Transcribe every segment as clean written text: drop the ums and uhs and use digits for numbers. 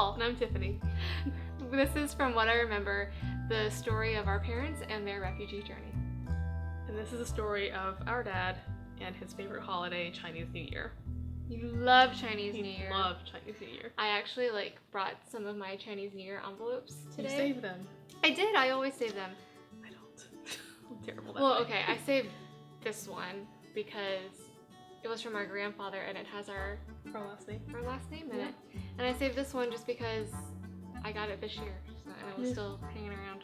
Nicole. And I'm Tiffany. This is, from what I remember, the story of our parents and their refugee journey. And this is a story of our dad and his favorite holiday, Chinese New Year. You love Chinese New Year. He loved Chinese New Year. I actually brought some of my Chinese New Year envelopes today. You saved them. I did. I always save them. I don't. I'm terrible that Well, way. okay. I saved this one because it was from our grandfather and it has our last name in it. And I saved this one just because I got it this year and it was still hanging around.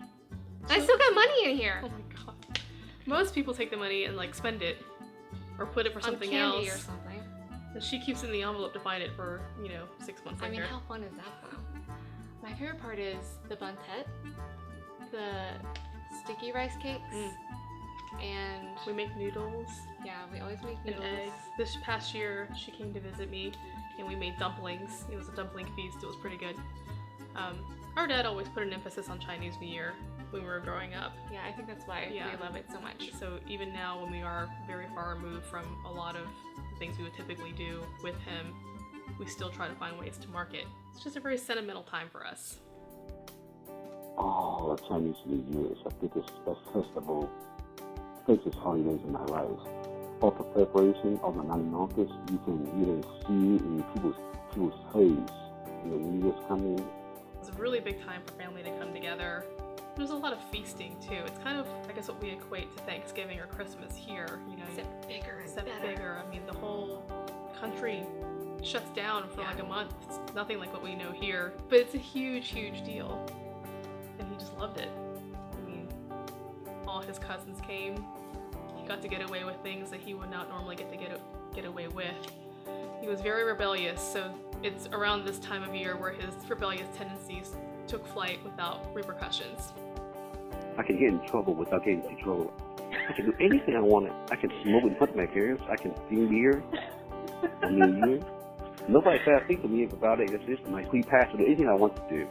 And I still got money in here. Oh my god. Most people take the money and spend it or put it for something on candy else. or something. And she keeps it in the envelope to find it for, 6 months later. I mean, how fun is that though? My favorite part is the buntet, the sticky rice cakes, and we make noodles. Yeah, we always make And noodles. eggs. This past year, she came to visit me, and we made dumplings. It was a dumpling feast. It was pretty good. Our dad always put an emphasis on Chinese New Year when we were growing up. Yeah, I think that's why we love it so much. So even now, when we are very far removed from a lot of things we would typically do with him, we still try to find ways to mark it. It's just a very sentimental time for us. Oh, Chinese New Year is the biggest festival, biggest holidays in my life. All the preparation of the 9 August, you can see in people's face. New Year's coming. It's a really big time for family to come together. There's a lot of feasting too. It's kind of, I guess, what we equate to Thanksgiving or Christmas here. Except bigger and Except better. bigger. I mean, the whole country shuts down for a month. It's nothing like what we know here, but it's a huge, huge deal. And he just loved it. I mean, all his cousins came. He got to get away with things that he would not normally get to get away with. He was very rebellious, so it's around this time of year where his rebellious tendencies took flight without repercussions. I can get in trouble without getting in trouble. I can do anything I want. I can smoke in front of my parents. I can drink beer on New Year. Nobody said a thing to me about it. It's just my free pass to do anything I want to do.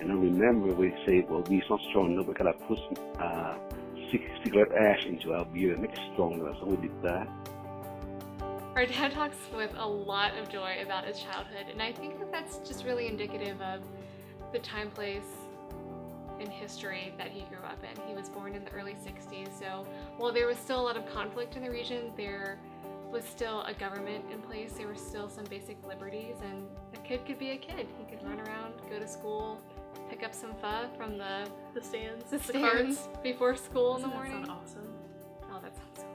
And I remember we say, well, we're not strong enough. We gotta put cigarette ash into our beer and make it stronger. So we did that. Our dad talks with a lot of joy about his childhood, and I think that that's just really indicative of the time, place, and history that he grew up in. He was born in the early 60s, so while there was still a lot of conflict in the region, there was still a government in place, there were still some basic liberties, and a kid could be a kid. He could run around, go to school, pick up some pho from the stands, the carts stands before school in the Doesn't that morning. sound awesome? Oh, that sounds so good.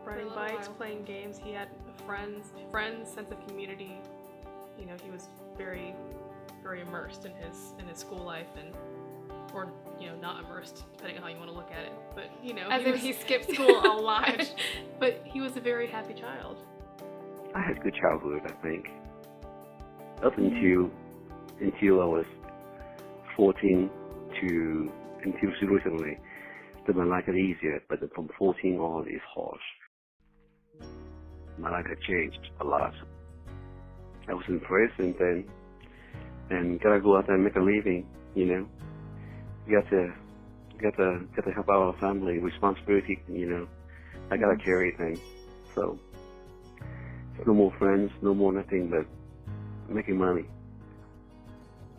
Riding For a little bikes, while. playing games. He had friends, sense of community. He was very, very immersed in his school life or not immersed, depending on how you want to look at it. But As if he skipped school a lot. But he was a very happy child. I had a good childhood, I think. Up until I was 14 until recently. Then my life got easier, but from 14 on, it's harsh. My life had changed a lot. I was in prison then, and gotta go out there and make a living. You got to help out our family. Responsibility. I gotta carry things. So no more friends, no more nothing but making money.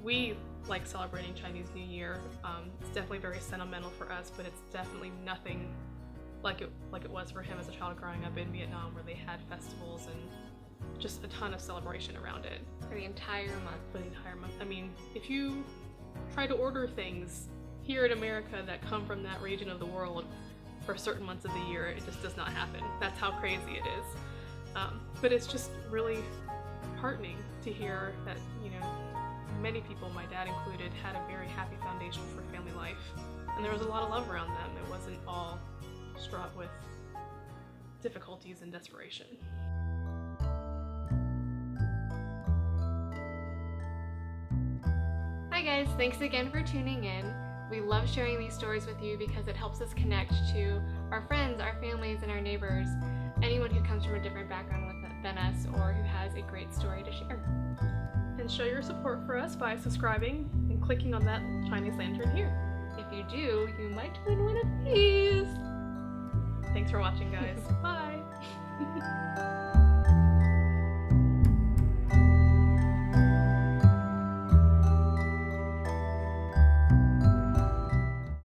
We like celebrating Chinese New Year. It's definitely very sentimental for us, but it's definitely nothing like it was for him as a child growing up in Vietnam, where they had festivals and just a ton of celebration around it. For the entire month. I mean, if you try to order things here in America that come from that region of the world for certain months of the year, it just does not happen. That's how crazy it is. But it's just really heartening to hear that, many people, my dad included, had a very happy foundation for family life. And there was a lot of love around them. It wasn't all fraught with difficulties and desperation. Hi guys, thanks again for tuning in. We love sharing these stories with you because it helps us connect to our friends, our families, and our neighbors, anyone who comes from a different background than us or who has a great story to share. And show your support for us by subscribing and clicking on that Chinese lantern here. If you do, you might win one of these. Thanks for watching, guys. Bye!